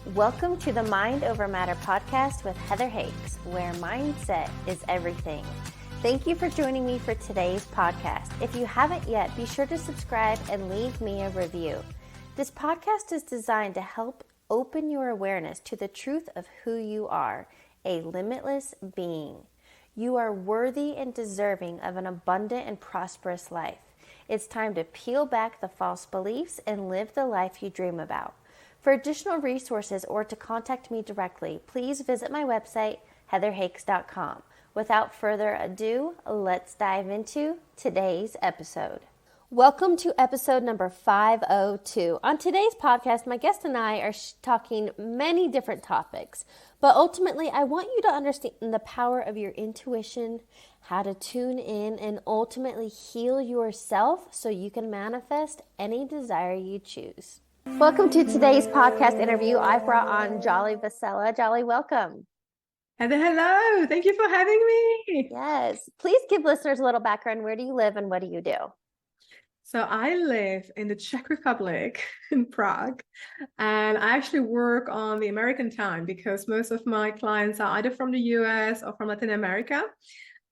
Welcome to the Mind Over Matter podcast with Heather Hakes, where mindset is everything. Thank you for joining me for today's podcast. If you haven't yet, be sure to subscribe and leave me a review. This podcast is designed to help open your awareness to the truth of who you are, a limitless being. You are worthy and deserving of an abundant and prosperous life. It's time to peel back the false beliefs and live the life you dream about. For additional resources or to contact me directly, please visit my website, heatherhakes.com. Without further ado, let's dive into today's episode. Welcome to episode number 502. On today's podcast, my guest and I are talking many different topics, but ultimately I want you to understand the power of your intuition, how to tune in, and ultimately heal yourself so you can manifest any desire you choose. Welcome to today's podcast interview. I've brought on Djali. Djali, welcome. Hello. Thank you for having me. Yes. Please give listeners a little background. Where do you live and what do you do? So I live in the Czech Republic in Prague, and I actually work on the American time because most of my clients are either from the US or from Latin America.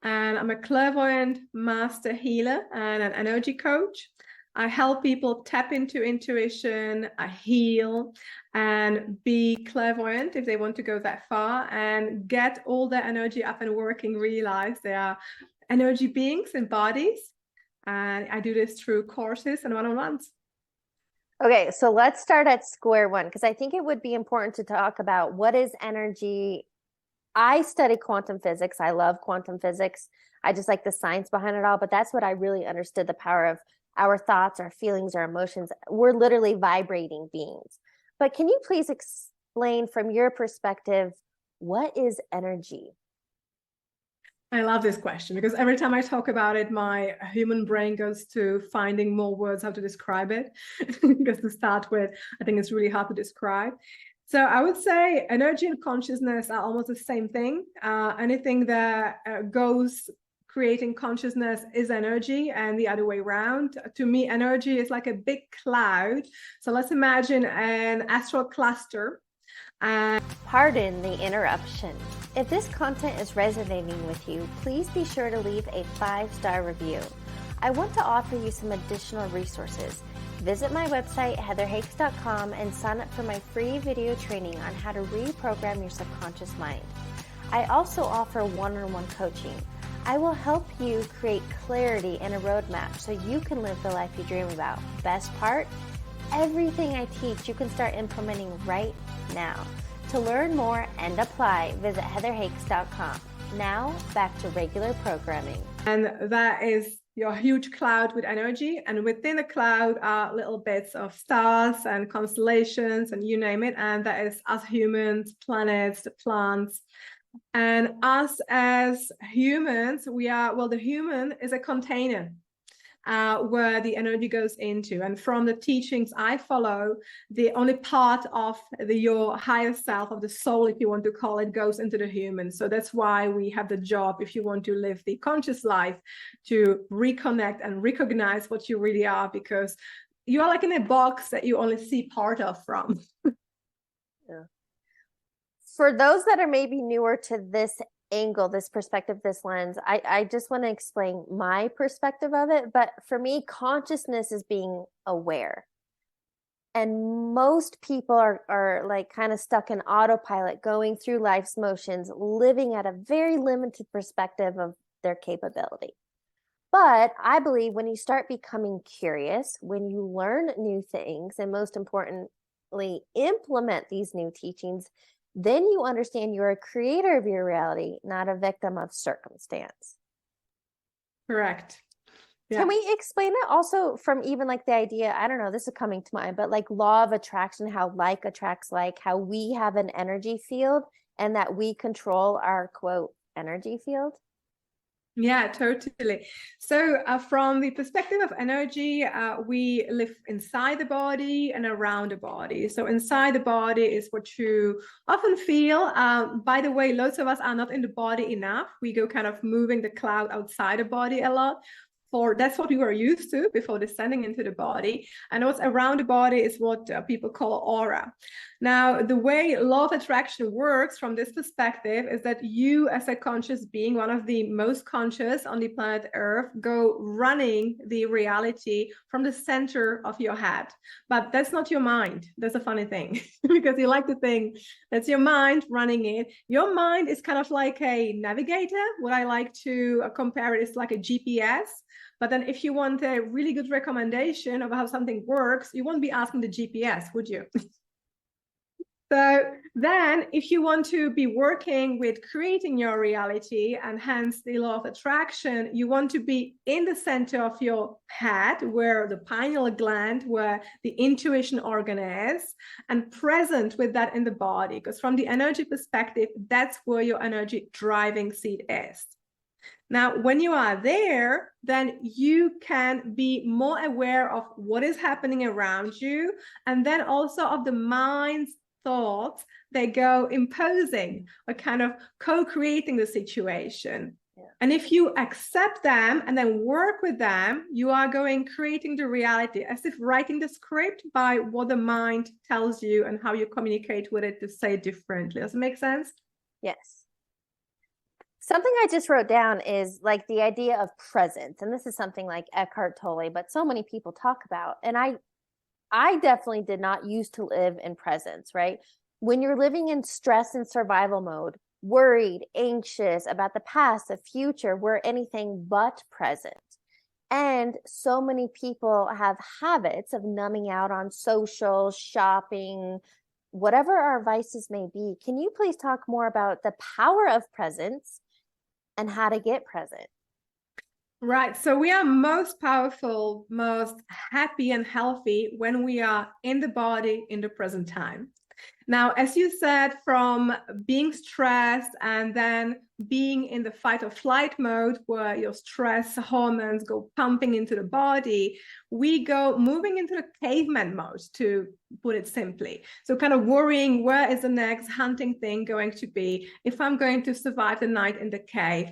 And I'm a clairvoyant master healer and an energy coach. I help people tap into intuition, heal, and be clairvoyant if they want to go that far and get all their energy up and working, realize they are energy beings in bodies. And I do this through courses and one-on-ones. Okay, so let's start at square one, because I think it would be important to talk about what is energy. I study quantum physics. I love quantum physics. I just like the science behind it all, but that's what I really understood, the power of our thoughts, our feelings, our emotions. We're literally vibrating beings. But can you please explain from your perspective, what is energy? I love this question because every time I talk about it, my human brain goes to finding more words how to describe it. Because to start with, I think it's really hard to describe. So I would say energy and consciousness are almost the same thing. Anything that goes creating consciousness is energy, and the other way around. To me, energy is like a big cloud. So let's imagine an astral cluster. Pardon the interruption. If this content is resonating with you, please be sure to leave a 5-star review. I want to offer you some additional resources. Visit my website, heatherhakes.com, and sign up for my free video training on how to reprogram your subconscious mind. I also offer one-on-one coaching. I will help you create clarity and a roadmap so you can live the life you dream about. Best part? Everything I teach you can start implementing right now. To learn more and apply, visit heatherhakes.com. Now, back to regular programming. And that is your huge cloud with energy. And within the cloud are little bits of stars and constellations and you name it. And that is us humans, planets, the plants. And us as humans, the human is a container where the energy goes into. And from the teachings I follow, the only part of your higher self, of the soul, if you want to call it, goes into the human. So that's why we have the job, if you want to live the conscious life, to reconnect and recognize what you really are, because you are like in a box that you only see part of from. Yeah. For those that are maybe newer to this angle, this perspective, this lens, I just want to explain my perspective of it. But for me, consciousness is being aware. And most people are like kind of stuck in autopilot, going through life's motions, living at a very limited perspective of their capability. But I believe when you start becoming curious, when you learn new things, and most importantly, implement these new teachings, then you understand you're a creator of your reality, not a victim of circumstance. Correct. Yeah. Can we explain it also from even like the idea, I don't know, this is coming to mind, but like law of attraction, how like attracts like, how we have an energy field and that we control our quote energy field? Yeah, totally. So from the perspective of energy, we live inside the body and around the body. So inside the body is what you often feel. By the way, lots of us are not in the body enough. We go kind of moving the cloud outside the body a lot. that's what we were used to before descending into the body. And what's around the body is what people call aura. Now, the way law of attraction works from this perspective is that you, as a conscious being, one of the most conscious on the planet Earth, go running the reality from the center of your head. But that's not your mind. That's a funny thing because you like to think that's your mind running it. Your mind is kind of like a navigator. What I like to compare it is like a GPS. But then if you want a really good recommendation of how something works, you won't be asking the GPS, would you? So then if you want to be working with creating your reality and hence the law of attraction, you want to be in the center of your head where the pineal gland, where the intuition organ is, and present with that in the body. Because from the energy perspective, that's where your energy driving seat is. Now, when you are there, then you can be more aware of what is happening around you, and then also of the mind's thoughts they go imposing or kind of co-creating the situation. Yeah. And if you accept them and then work with them, you are creating the reality as if writing the script by what the mind tells you and how you communicate with it to say differently. Does it make sense? Yes. Something I just wrote down is like the idea of presence. And this is something like Eckhart Tolle, but so many people talk about. And I definitely did not used to live in presence, right? When you're living in stress and survival mode, worried, anxious about the past, the future, we're anything but present. And so many people have habits of numbing out on social, shopping, whatever our vices may be. Can you please talk more about the power of presence and how to get present? Right. So we are most powerful, most happy and healthy when we are in the body in the present time. Now, as you said, from being stressed and then being in the fight or flight mode where your stress hormones go pumping into the body, we go moving into the caveman mode, to put it simply. So kind of worrying, where is the next hunting thing going to be if I'm going to survive the night in the cave?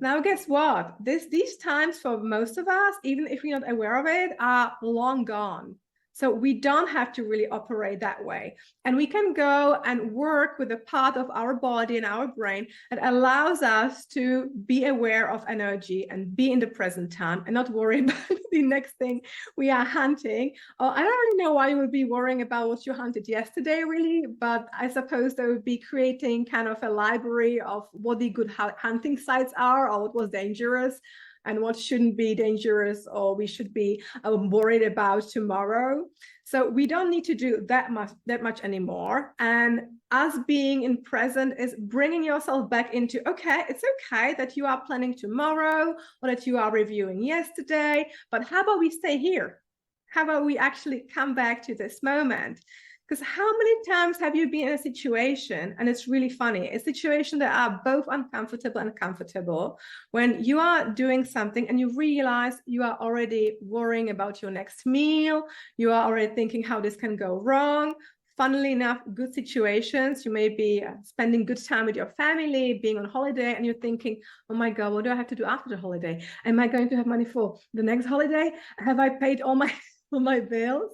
Now, guess what? These times for most of us, even if we're not aware of it, are long gone. So we don't have to really operate that way. And we can go and work with a part of our body and our brain that allows us to be aware of energy and be in the present time and not worry about the next thing we are hunting. Or I don't really know why you would be worrying about what you hunted yesterday, really, but I suppose they would be creating kind of a library of what the good hunting sites are or what was dangerous and what shouldn't be dangerous or we should be worried about tomorrow. So we don't need to do that much anymore. And us being in present is bringing yourself back into, okay, it's okay that you are planning tomorrow or that you are reviewing yesterday, but how about we stay here? How about we actually come back to this moment? Because how many times have you been in a situation, and it's really funny, a situation that are both uncomfortable and comfortable, when you are doing something and you realize you are already worrying about your next meal, you are already thinking how this can go wrong. Funnily enough, good situations, you may be spending good time with your family, being on holiday, and you're thinking, oh my God, what do I have to do after the holiday? Am I going to have money for the next holiday? Have I paid all my bills?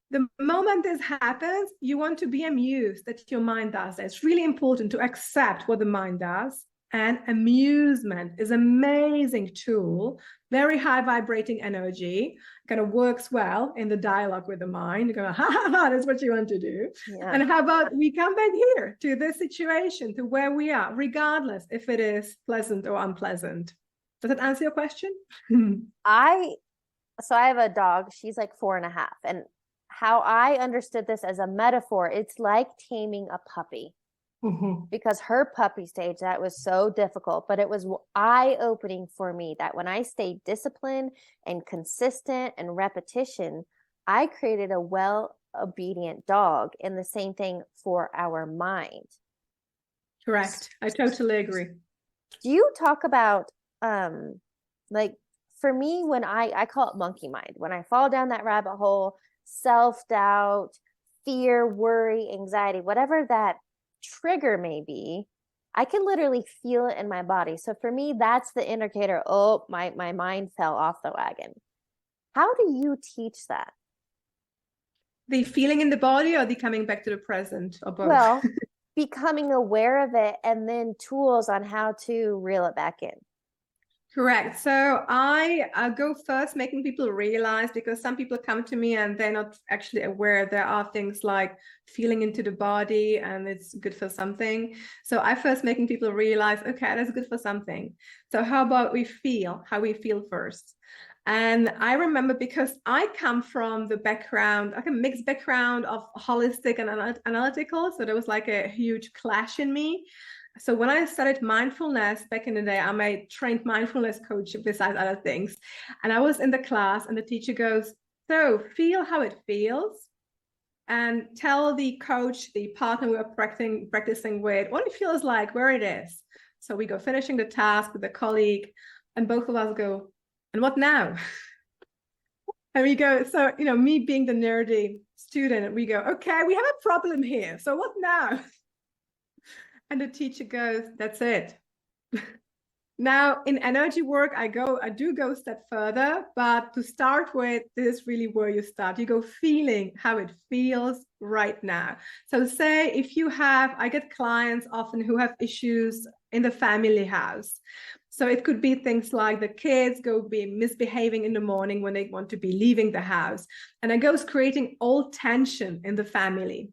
The moment this happens, you want to be amused that your mind does that. It's really important to accept what the mind does. And amusement is an amazing tool, very high vibrating energy, kind of works well in the dialogue with the mind. You go, ha, ha, ha, that's what you want to do. Yeah. And how about we come back here to this situation, to where we are, regardless if it is pleasant or unpleasant. Does that answer your question? So I have a dog. She's like 4.5. And how I understood this as a metaphor, it's like taming a puppy. Mm-hmm. Because her puppy stage, that was so difficult, but it was eye-opening for me that when I stayed disciplined and consistent and repetition, I created a well-obedient dog. And the same thing for our mind. Correct. I totally agree. Do you talk about, like, for me, when I call it monkey mind, when I fall down that rabbit hole, self-doubt, fear, worry, anxiety, whatever that trigger may be, I can literally feel it in my body. So for me, that's the indicator. Oh, my mind fell off the wagon. How do you teach that? The feeling in the body or the coming back to the present, or both? Well, becoming aware of it and then tools on how to reel it back in. Correct. So I go first making people realize, because some people come to me and they're not actually aware there are things like feeling into the body and it's good for something. So I first making people realize, okay, that's good for something. So how about how we feel first? And I remember, because I come from the background, like a mixed background of holistic and analytical. So there was like a huge clash in me. So when I started mindfulness back in the day, I'm a trained mindfulness coach besides other things. And I was in the class and the teacher goes, so feel how it feels and tell the coach, the partner we are practicing with, what it feels like, where it is. So we go finishing the task with a colleague and both of us go, and what now? And we go, so, me being the nerdy student, we go, okay, we have a problem here. So what now? And the teacher goes, that's it. Now, in energy work, I do go a step further, but to start with, this is really where you start. You go feeling how it feels right now. So say if I get clients often who have issues in the family house. So it could be things like the kids be misbehaving in the morning when they want to be leaving the house. And it goes creating old tension in the family.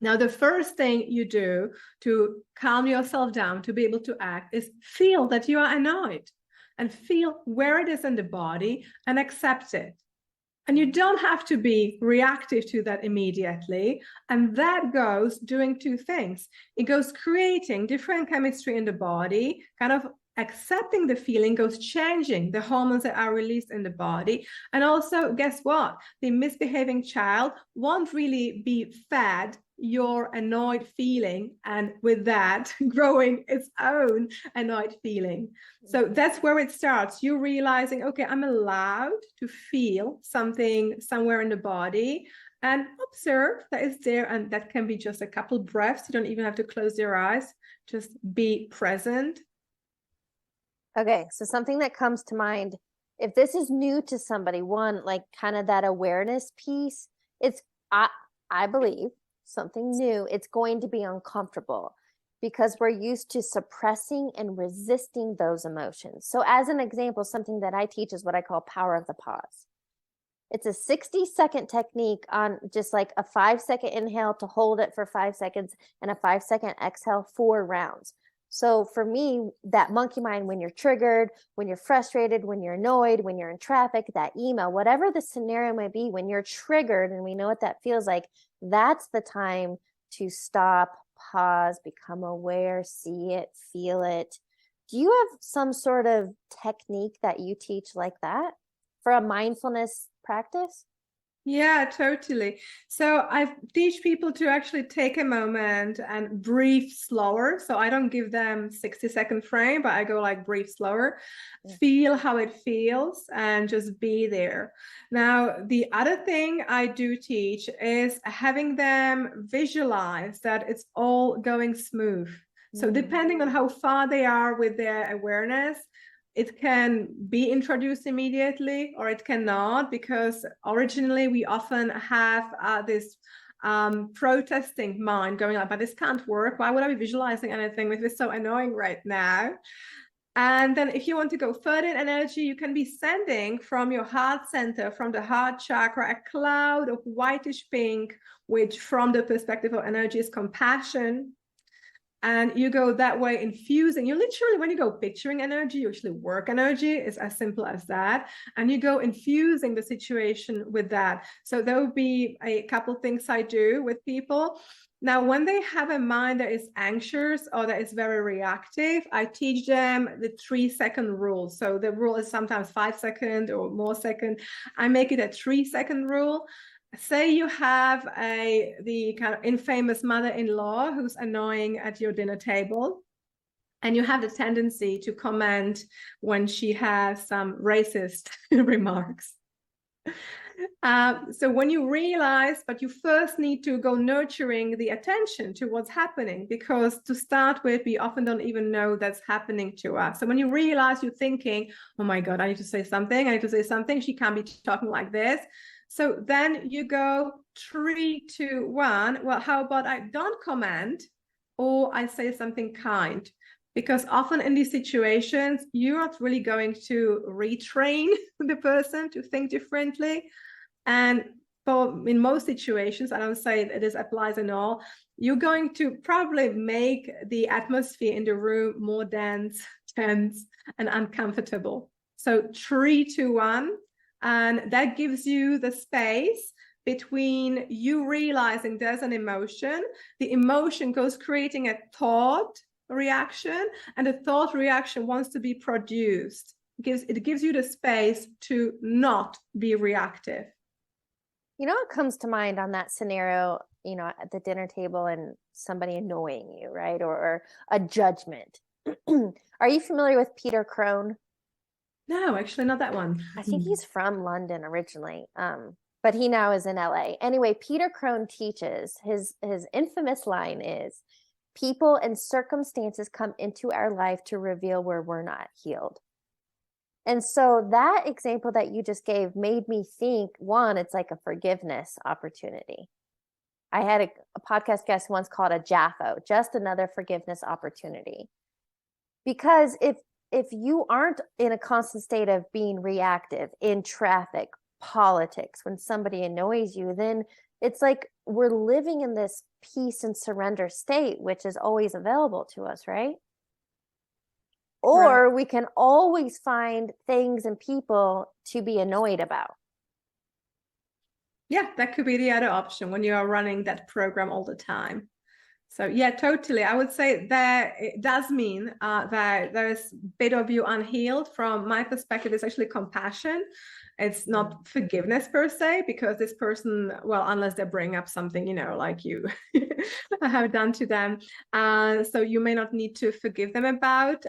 Now, the first thing you do to calm yourself down, to be able to act, is feel that you are annoyed and feel where it is in the body and accept it. And you don't have to be reactive to that immediately. And that goes doing two things. It goes creating different chemistry in the body, kind of accepting the feeling, goes changing the hormones that are released in the body. And also, guess what? The misbehaving child won't really be fed your annoyed feeling, and with that growing its own annoyed feeling. So that's where it starts. You realizing, okay, I'm allowed to feel something somewhere in the body and observe that is there. And that can be just a couple breaths. You don't even have to close your eyes. Just be present. Okay, so something that comes to mind, if this is new to somebody, one, like kind of that awareness piece, I believe something new, it's going to be uncomfortable because we're used to suppressing and resisting those emotions. So as an example, something that I teach is what I call power of the pause. It's a 60-second technique on just like a 5-second inhale to hold it for 5 seconds and a 5-second exhale, 4 rounds. So for me, that monkey mind, when you're triggered, when you're frustrated, when you're annoyed, when you're in traffic, that email, whatever the scenario might be, when you're triggered, and we know what that feels like, that's the time to stop, pause, become aware, see it, feel it. Do you have some sort of technique that you teach like that for a mindfulness practice? Yeah, totally. So I teach people to actually take a moment and breathe slower. So I don't give them 60-second frame, but I go like breathe slower, feel how it feels, and just be there. Now, the other thing I do teach is having them visualize that it's all going smooth. So depending on how far they are with their awareness, it can be introduced immediately or it cannot, because originally we often have this protesting mind going like, but this can't work. Why would I be visualizing anything? This is so annoying right now. And then if you want to go further in energy, you can be sending from your heart center, from the heart chakra, a cloud of whitish pink, which from the perspective of energy is compassion. And you go that way, infusing. You literally, when you go picturing energy, you actually work energy. It's as simple as that. And you go infusing the situation with that. So there will be a couple things I do with people. Now, when they have a mind that is anxious or that is very reactive, I teach them the 3-second rule. So the rule is sometimes 5 seconds or more second. I make it a 3-second rule. Say you have the kind of infamous mother-in-law who's annoying at your dinner table, and you have the tendency to comment when she has some racist remarks. So when you realize, but you first need to go nurturing the attention to what's happening, because to start with, we often don't even know that's happening to us. So when you realize you're thinking, oh my God, I need to say something. I need to say something. She can't be talking like this. So then you go 3, 2, 1. Well, how about I don't comment, or I say something kind? Because often in these situations, you're not really going to retrain the person to think differently. And in most situations, I don't say that this applies in all, you're going to probably make the atmosphere in the room more dense, tense, and uncomfortable. So 3, 2, 1, and that gives you the space between you realizing there's an emotion, the emotion goes creating a thought reaction, and the thought reaction wants to be produced. It gives you the space to not be reactive. You know what comes to mind on that scenario, at the dinner table and somebody annoying you, right? Or a judgment. Are you familiar with Peter Crone? No, actually not that one. I think he's from London originally. But he now is in LA. Anyway, Peter Crone teaches, his infamous line is, people and circumstances come into our life to reveal where we're not healed. And so that example that you just gave made me think, one, it's like a forgiveness opportunity. I had a podcast guest once called a JAFO, just another forgiveness opportunity. Because if you aren't in a constant state of being reactive in traffic, politics, when somebody annoys you, then it's like we're living in this peace and surrender state, which is always available to us, right? Or we can always find things and people to be annoyed about. Yeah, that could be the other option when you are running that program all the time. So yeah, totally. I would say that it does mean that there's a bit of you unhealed. From my perspective, it's actually compassion. It's not forgiveness per se, because this person, well, unless they bring up something, like you have done to them. So you may not need to forgive them about.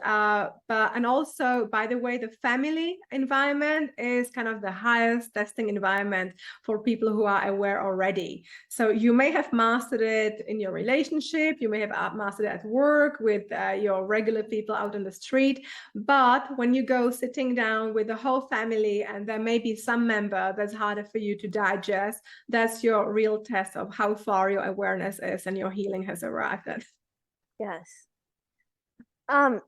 And also, by the way, the family environment is kind of the highest testing environment for people who are aware already. So you may have mastered it in your relationship. You may have mastered it at work with your regular people out on the street. But when you go sitting down with the whole family, and there may be some member that's harder for you to digest, that's your real test of how far your awareness is and your healing has arrived at. Yes. I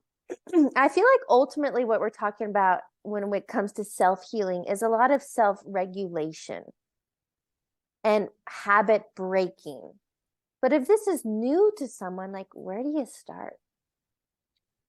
feel like ultimately what we're talking about when it comes to self-healing is a lot of self-regulation and habit breaking. But if this is new to someone, like, where do you start?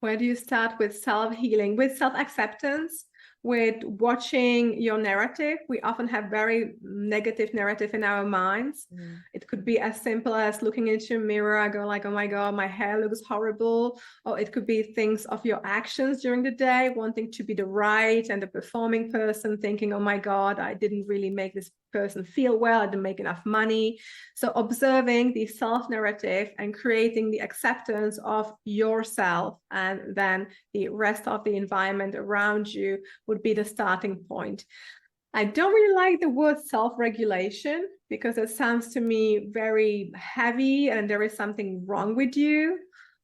Where do you start with self-healing, with self-acceptance, with watching your narrative? We often have very negative narrative in our minds. It could be as simple as looking into a mirror, I go like, oh my God, my hair looks horrible. Or it could be things of your actions during the day, wanting to be the right and the performing person, thinking, oh my God, I didn't really make this person feel well, I didn't make enough money. So observing the self-narrative and creating the acceptance of yourself, and then the rest of the environment around you would be the starting point. I don't really like the word self-regulation, because it sounds to me very heavy and there is something wrong with you.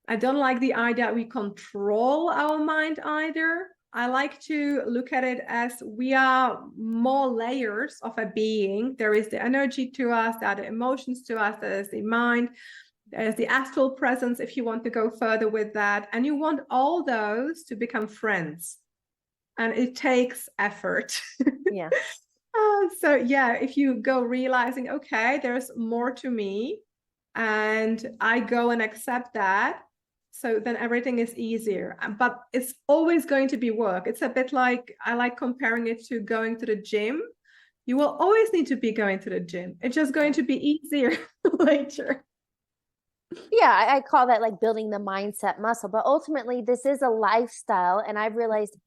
I don't like the idea that we control our mind either. I like to look at it as we are more layers of a being. There is the energy to us, there are the emotions to us, there is the mind, there's the astral presence, if you want to go further with that. And you want all those to become friends. And it takes effort. Yeah. So yeah, if you go realizing, okay, there's more to me, and I go and accept that, so then everything is easier. But it's always going to be work. It's a bit like, I like comparing it to going to the gym. You will always need to be going to the gym. It's just going to be easier later. Yeah, I call that like building the mindset muscle. But ultimately, this is a lifestyle. And I've realized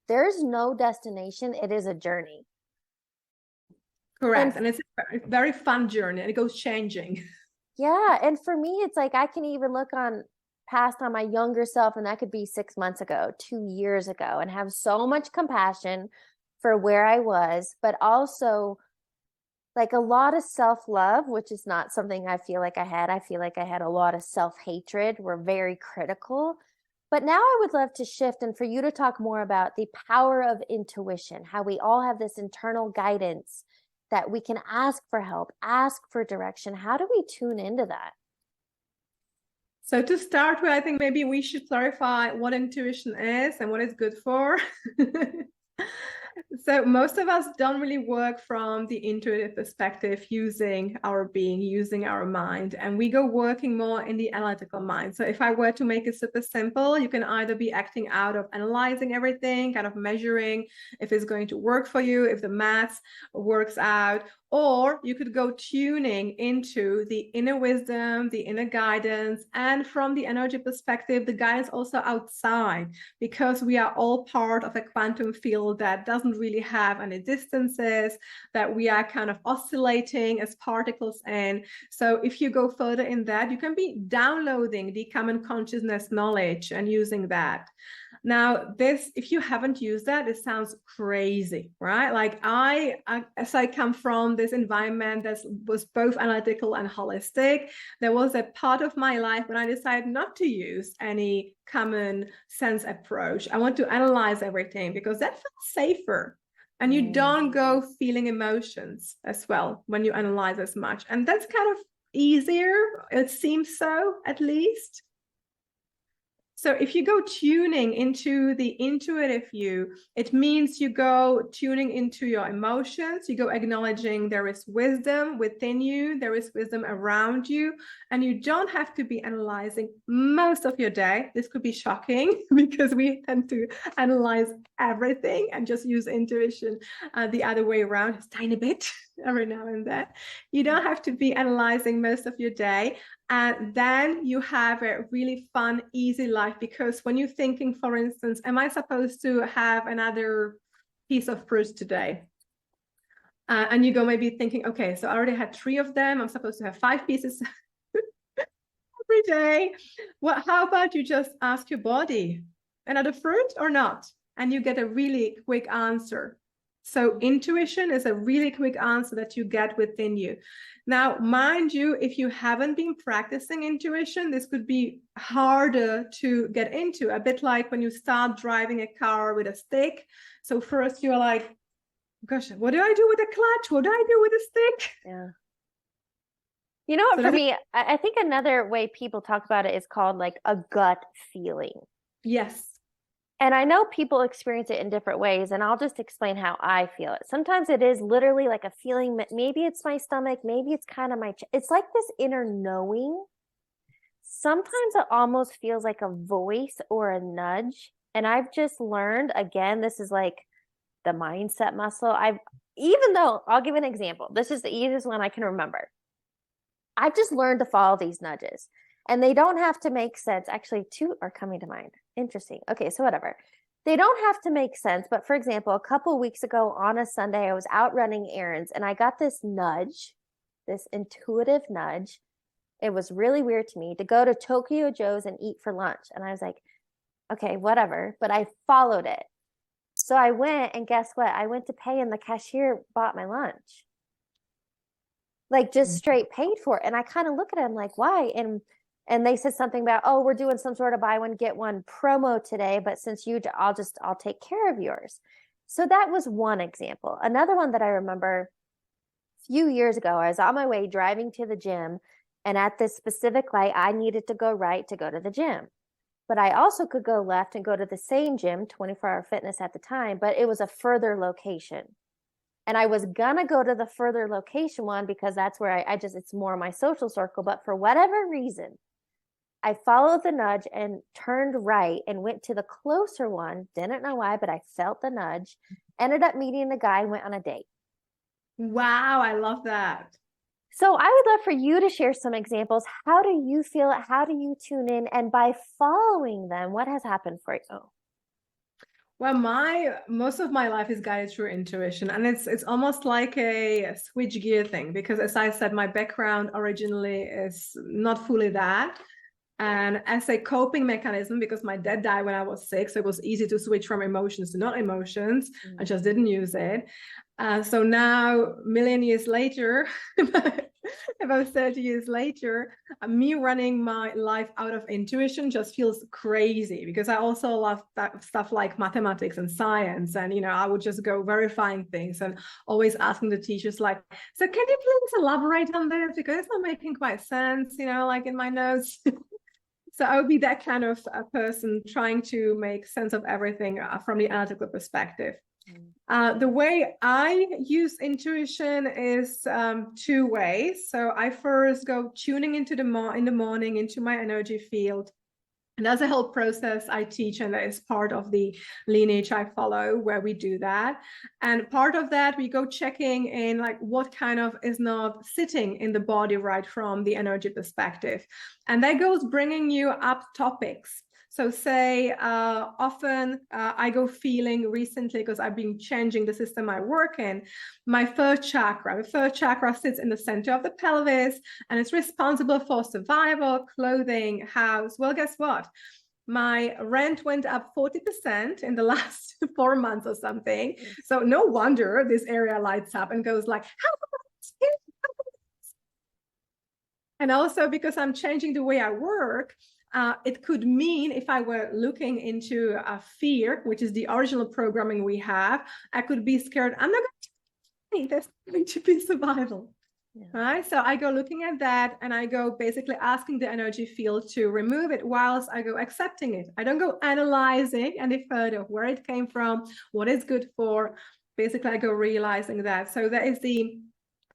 there's no destination. It is a journey. Correct. And it's a very fun journey, and it goes changing. Yeah. And for me, it's like I can even look on my younger self, and that could be 6 months ago, 2 years ago, and have so much compassion for where I was, but also like a lot of self-love, which is not something I feel like I had. I feel like I had a lot of self-hatred. We're very critical. But now I would love to shift and for you to talk more about the power of intuition, how we all have this internal guidance that we can ask for help, ask for direction. How do we tune into that? So to start with, I think maybe we should clarify what intuition is and what it's good for. So most of us don't really work from the intuitive perspective, using our being, using our mind, and we go working more in the analytical mind. So if I were to make it super simple, you can either be acting out of analyzing everything, kind of measuring if it's going to work for you, if the maths works out, or you could go tuning into the inner wisdom, the inner guidance, and from the energy perspective, the guidance also outside, because we are all part of a quantum field that doesn't really have any distances, that we are kind of oscillating as particles in. So if you go further in that, you can be downloading the common consciousness knowledge and using that. Now, this, if you haven't used that, it sounds crazy, right? Like as I come from this environment that was both analytical and holistic, there was a part of my life when I decided not to use any common sense approach. I want to analyze everything because that felt safer. And you don't go feeling emotions as well when you analyze as much. And that's kind of easier. It seems so, at least. So if you go tuning into the intuitive view, it means you go tuning into your emotions, you go acknowledging there is wisdom within you, there is wisdom around you, and you don't have to be analyzing most of your day. This could be shocking because we tend to analyze everything and just use intuition the other way around, just a tiny bit every now and then. You don't have to be analyzing most of your day. And then you have a really fun, easy life, because when you're thinking, for instance, am I supposed to have another piece of fruit today? And you go maybe thinking, okay, so I already had 3 of them. I'm supposed to have 5 pieces every day. Well, how about you just ask your body, another fruit or not? And you get a really quick answer. So intuition is a really quick answer that you get within you. Now, mind you, if you haven't been practicing intuition, this could be harder to get into, a bit like when you start driving a car with a stick. So first you're like, gosh, what do I do with the clutch? What do I do with the stick? Yeah. You know what, for me, I think another way people talk about it is called like a gut feeling. Yes. And I know people experience it in different ways, and I'll just explain how I feel it. Sometimes it is literally like a feeling that maybe it's my stomach, maybe it's kind of it's like this inner knowing. Sometimes it almost feels like a voice or a nudge. And I've just learned, again, this is like the mindset muscle. Even though I'll give an example, this is the easiest one I can remember. I've just learned to follow these nudges, and they don't have to make sense. Actually, 2 are coming to mind. Interesting. Okay, so whatever. They don't have to make sense. But for example, a couple of weeks ago on a Sunday, I was out running errands and I got this nudge, this intuitive nudge. It was really weird to me to go to Tokyo Joe's and eat for lunch. And I was like, okay, whatever. But I followed it. So I went, and guess what? I went to pay and the cashier bought my lunch. Like just straight paid for it. And I kind of look at it, I'm like, why? And they said something about, oh, we're doing some sort of buy one, get one promo today, but since I'll take care of yours. So that was one example. Another one that I remember a few years ago, I was on my way driving to the gym, and at this specific light, I needed to go right to go to the gym. But I also could go left and go to the same gym, 24-hour fitness at the time, but it was a further location. And I was gonna go to the further location one because that's where it's more my social circle. But for whatever reason, I followed the nudge and turned right and went to the closer one. Didn't know why, but I felt the nudge. Ended up meeting the guy, went on a date. Wow, I love that. So I would love for you to share some examples. How do you feel it? How do you tune in? And by following them, what has happened for you? Well, most of my life is guided through intuition, and it's almost like a switch gear thing, because as I said, my background originally is not fully that. And as a coping mechanism, because my dad died when I was 6, so it was easy to switch from emotions to not emotions. I just didn't use it. So now, a million years later, about 30 years later, me running my life out of intuition just feels crazy, because I also love that stuff like mathematics and science. And, I would just go verifying things and always asking the teachers, like, so can you please elaborate on this? Because it's not making quite sense, like in my notes. So I would be that kind of a person trying to make sense of everything from the analytical perspective. The way I use intuition is 2 ways. So I first go tuning into in the morning into my energy field. And that's a whole process I teach, and that is part of the lineage I follow, where we do that. And part of that, we go checking in like what kind of is not sitting in the body right from the energy perspective. And that goes bringing you up topics. So say often I go feeling recently, because I've been changing the system I work in, my first chakra. The first chakra sits in the center of the pelvis, and it's responsible for survival, clothing, house. Well, guess what? My rent went up 40% in the last 4 months or something. So no wonder this area lights up and goes like, how about this? And also because I'm changing the way I work, it could mean if I were looking into fear, which is the original programming we have, I could be scared. I'm not going to, there's going to be survival. Yeah. Right. So I go looking at that, and I go basically asking the energy field to remove it, whilst I go accepting it. I don't go analyzing any further where it came from, what it's good for. Basically, I go realizing that. So that is the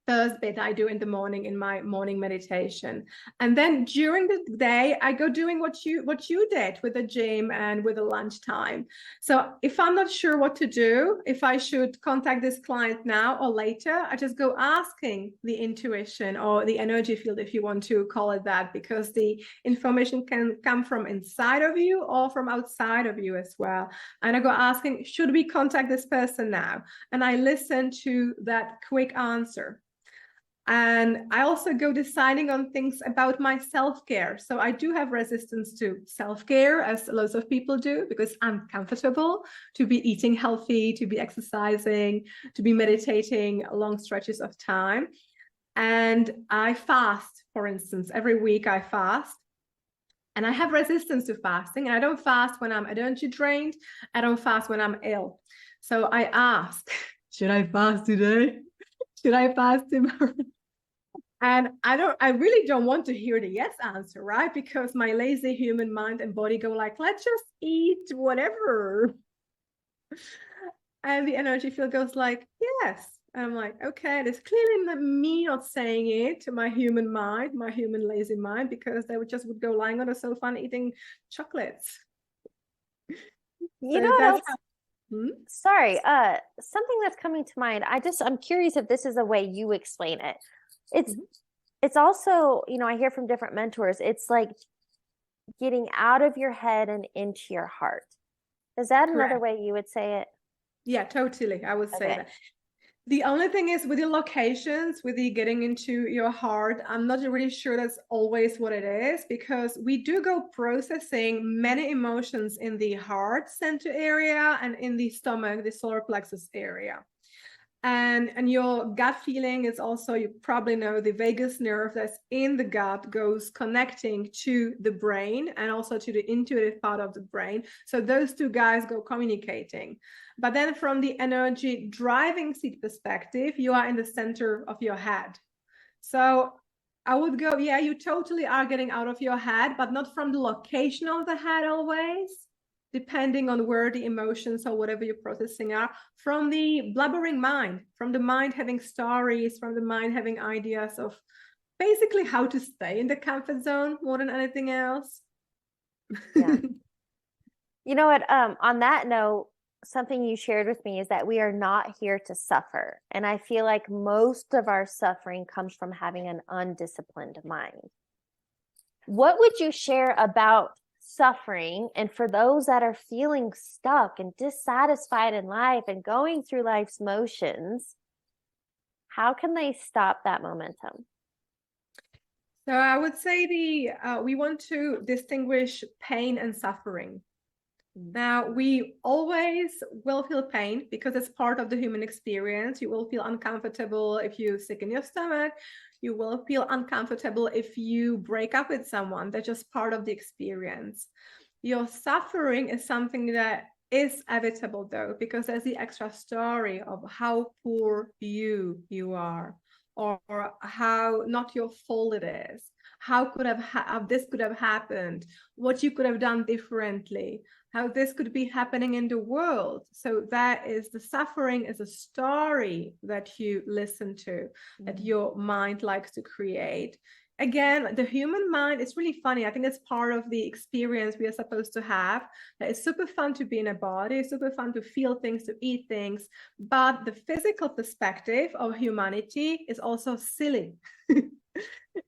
first bit I do in the morning in my morning meditation. And then during the day, I go doing what you did with the gym and with the lunchtime. So if I'm not sure what to do, if I should contact this client now or later, I just go asking the intuition or the energy field, if you want to call it that, because the information can come from inside of you or from outside of you as well. And I go asking, should we contact this person now? And I listen to that quick answer. And I also go deciding on things about my self-care. So I do have resistance to self-care, as lots of people do, because I'm comfortable to be eating healthy, to be exercising, to be meditating long stretches of time. And I fast, for instance, every week I fast. And I have resistance to fasting. And I don't fast when I'm energy drained. I don't fast when I'm ill. So I ask, should I fast today? Should I fast tomorrow? And I really don't want to hear the yes answer, right? Because my lazy human mind and body go like, let's just eat whatever. And the energy field goes like, yes. And I'm like, okay, there's clearly not me not saying it to my human mind, my human lazy mind, because they would go lying on the sofa and eating chocolates. You know what else? Sorry, something that's coming to mind. I'm curious if this is a way you explain it. It's also, I hear from different mentors, it's like getting out of your head and into your heart. Is that another way you would say it? Yeah, totally. I would say that. The only thing is with the locations, with the getting into your heart, I'm not really sure that's always what it is, because we do go processing many emotions in the heart center area and in the stomach, the solar plexus area. And your gut feeling is also, you probably know, the vagus nerve that's in the gut goes connecting to the brain and also to the intuitive part of the brain. So those two guys go communicating. But then from the energy driving seat perspective, you are in the center of your head. So I would go, yeah, you totally are getting out of your head, but not from the location of the head always, depending on where the emotions or whatever you're processing are, from the blubbering mind, from the mind having stories, from the mind having ideas of basically how to stay in the comfort zone more than anything else. Yeah. You know what? On that note, something you shared with me is that we are not here to suffer. And I feel like most of our suffering comes from having an undisciplined mind. What would you share about suffering, and for those that are feeling stuck and dissatisfied in life and going through life's motions, how can they stop that momentum? So I would say we want to distinguish pain and suffering. Now, we always will feel pain because it's part of the human experience. You will feel uncomfortable if you sick in your stomach. You will feel uncomfortable if you break up with someone. That's just part of the experience. Your suffering is something that is inevitable, though, because there's the extra story of how poor you are, or how not your fault it is. How could this could have happened? What you could have done differently? How this could be happening in the world. So that is the suffering is a story that you listen to, that your mind likes to create. Again, the human mind is really funny. I think it's part of the experience we are supposed to have. It's super fun to be in a body, it's super fun to feel things, to eat things. But the physical perspective of humanity is also silly.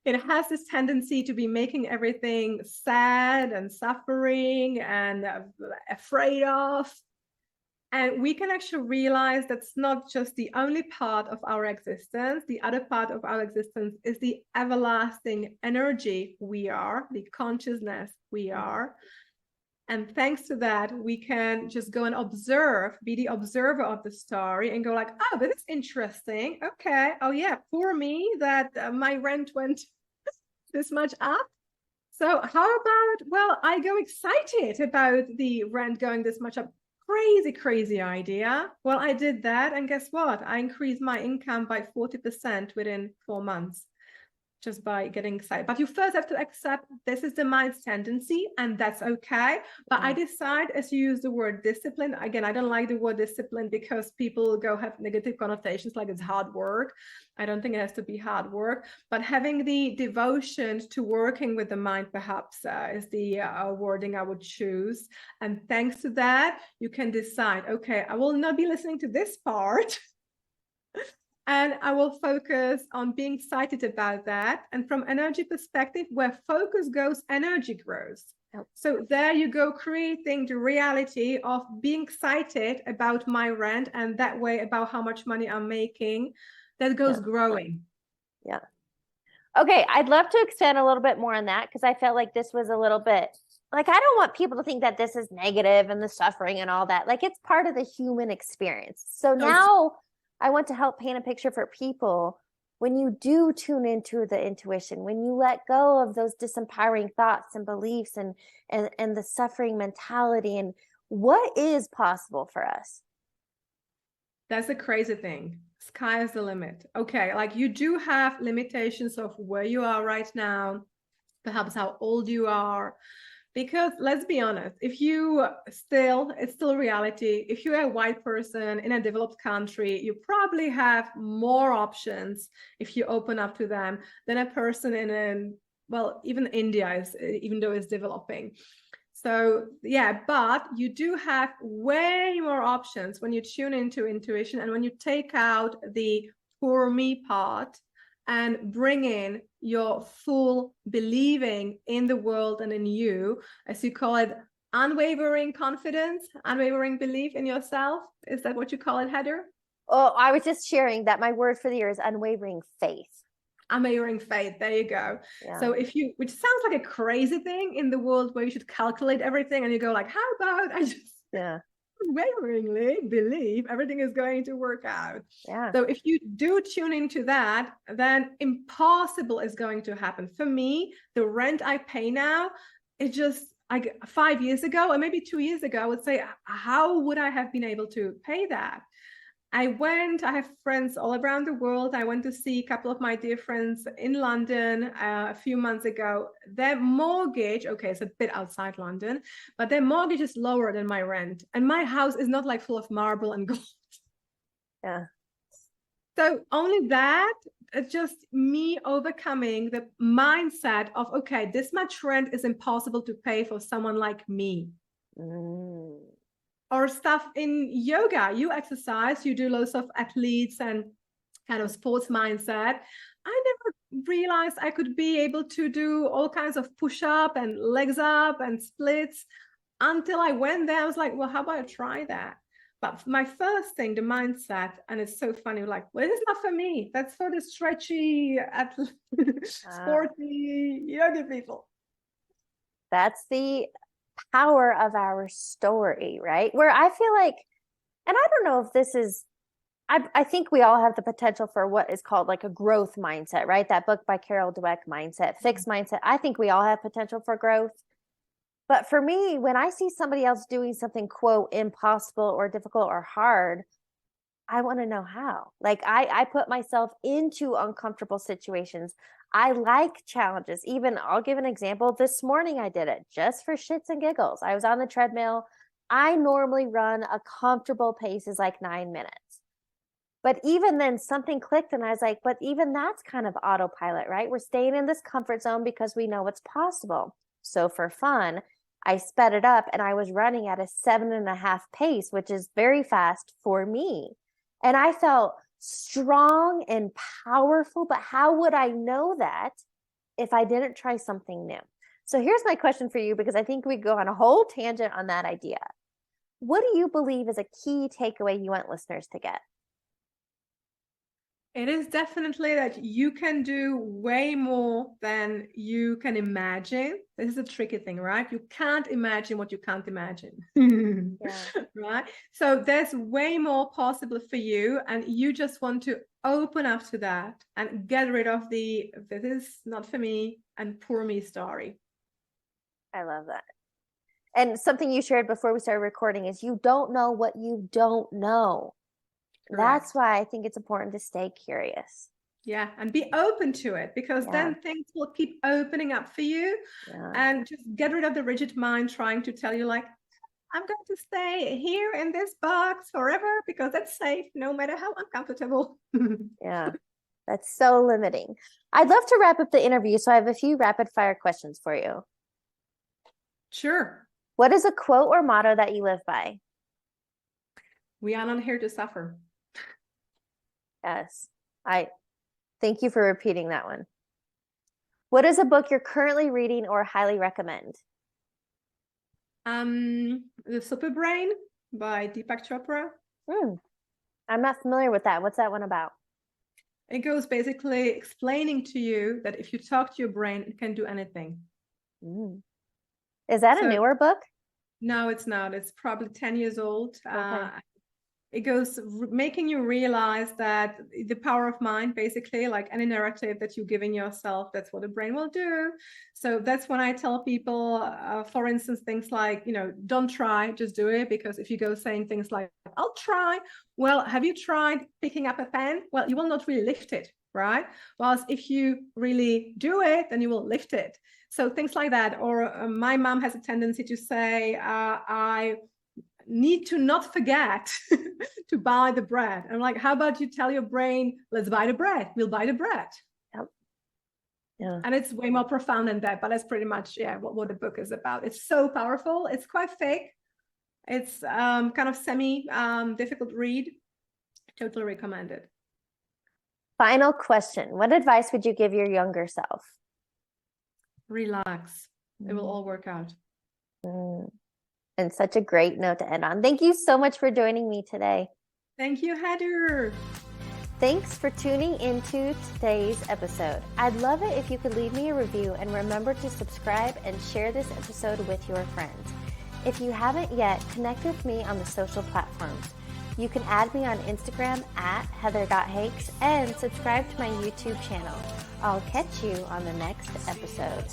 It has this tendency to be making everything sad and suffering and afraid of. And we can actually realize that's not just the only part of our existence. The other part of our existence is the everlasting energy we are, the consciousness we are. And thanks to that, we can just go and observe, be the observer of the story and go like, oh, this is interesting. Okay. Oh yeah, poor me that my rent went this much up. So how about, well, I go excited about the rent going this much up. Crazy idea. Well, I did that. And guess what? I increased my income by 40% within 4 months just by getting excited. But you first have to accept this is the mind's tendency, and that's okay. But I decide, as you use the word discipline, again, I don't like the word discipline because people go have negative connotations like it's hard work. I don't think it has to be hard work, but having the devotion to working with the mind perhaps is the wording I would choose. And thanks to that, you can decide, okay, I will not be listening to this part. And I will focus on being excited about that. And from energy perspective, where focus goes, energy grows. So there you go, creating the reality of being excited about my rent, and that way about how much money I'm making. That goes growing. Yeah. Okay, I'd love to expand a little bit more on that, because I felt like this was a little bit like, I don't want people to think that this is negative and the suffering and all that. Like, it's part of the human experience. So now I want to help paint a picture for people. When you do tune into the intuition, when you let go of those disempowering thoughts and beliefs and the suffering mentality, and what is possible for us. That's the crazy thing. Sky is the limit. Okay, like you do have limitations of where you are right now, perhaps how old you are. Because let's be honest, if you it's still reality. If you're a white person in a developed country, you probably have more options if you open up to them than a person even India is, even though it's developing. So yeah, but you do have way more options when you tune into intuition and when you take out the poor me part and bring in your full believing in the world and in you, as you call it, unwavering confidence, unwavering belief in yourself. Is that what you call it, Heather? Oh, I was just sharing that my word for the year is unwavering faith. Unwavering faith. There you go. Yeah. So which sounds like a crazy thing in the world where you should calculate everything and you go like, how about I just unwaveringly believe everything is going to work out. Yeah. So if you do tune into that, then impossible is going to happen. For me, the rent I pay now, it just like 5 years ago or maybe 2 years ago, I would say, how would I have been able to pay that? I have friends all around the world. I went to see a couple of my dear friends in London a few months ago. Their mortgage, okay, it's a bit outside London, but their mortgage is lower than my rent. And my house is not like full of marble and gold. Yeah. So only that, it's just me overcoming the mindset of, okay, this much rent is impossible to pay for someone like me. Or stuff in yoga, you exercise, you do lots of athletes and kind of sports mindset. I never realized I could be able to do all kinds of push-up and legs up and splits until I went there. I was like, well, how about I try that? But my first thing, the mindset, and it's so funny, like, well, it's not for me. That's for the stretchy, sporty yogi people. That's the power of our story, right? Where I feel like, and I don't know if this is, I think we all have the potential for what is called like a growth mindset, right? That book by Carol Dweck, Mindset, Fixed Mindset. I think we all have potential for growth. But for me, when I see somebody else doing something, quote, impossible or difficult or hard, I want to know how. Like I put myself into uncomfortable situations. I like challenges. Even I'll give an example. This morning I did it just for shits and giggles. I was on the treadmill. I normally run a comfortable pace is like 9 minutes. But even then something clicked and I was like, but even that's kind of autopilot, right? We're staying in this comfort zone because we know what's possible. So for fun, I sped it up and I was running at a 7.5 pace, which is very fast for me. And I felt strong and powerful, but how would I know that if I didn't try something new? So here's my question for you, because I think we go on a whole tangent on that idea. What do you believe is a key takeaway you want listeners to get? It is definitely that you can do way more than you can imagine. This is a tricky thing, right? You can't imagine what you can't imagine. Yeah. Right? So there's way more possible for you, and you just want to open up to that and get rid of the this is not for me and poor me story. I love that. And something you shared before we started recording is you don't know what you don't know. Correct. That's why I think it's important to stay curious. Yeah, and be open to it, because then things will keep opening up for you. And just get rid of the rigid mind trying to tell you like, I'm going to stay here in this box forever because that's safe no matter how uncomfortable. Yeah, that's so limiting. I'd love to wrap up the interview, so I have a few rapid fire questions for you. Sure. What is a quote or motto that you live by? We are not here to suffer. Yes, I thank you for repeating that one. What is a book you're currently reading or highly recommend? The Super Brain by Deepak Chopra. I'm not familiar with that. What's that one about? It goes basically explaining to you that if you talk to your brain, it can do anything. Is that a newer book? No, it's not. It's probably 10 years old. Okay. It goes making you realize that the power of mind, basically, like any narrative that you're giving yourself, that's what the brain will do. So that's when I tell people, for instance, things like, don't try, just do it. Because if you go saying things like, I'll try. Well, have you tried picking up a pen? Well, you will not really lift it, right? Whilst if you really do it, then you will lift it. So things like that. Or my mom has a tendency to say, I need to not forget to buy the bread. I'm like, how about you tell your brain, let's buy the bread. We'll buy the bread. Yep. Yeah. And it's way more profound than that, but that's pretty much, what the book is about. It's so powerful. It's quite thick. It's kind of difficult read. Totally recommend it. Final question. What advice would you give your younger self? Relax. It will all work out. And such a great note to end on. Thank you so much for joining me today. Thank you, Heather. Thanks for tuning into today's episode. I'd love it if you could leave me a review, and remember to subscribe and share this episode with your friends. If you haven't yet, connect with me on the social platforms. You can add me on Instagram at heather.hakes and subscribe to my YouTube channel. I'll catch you on the next episode.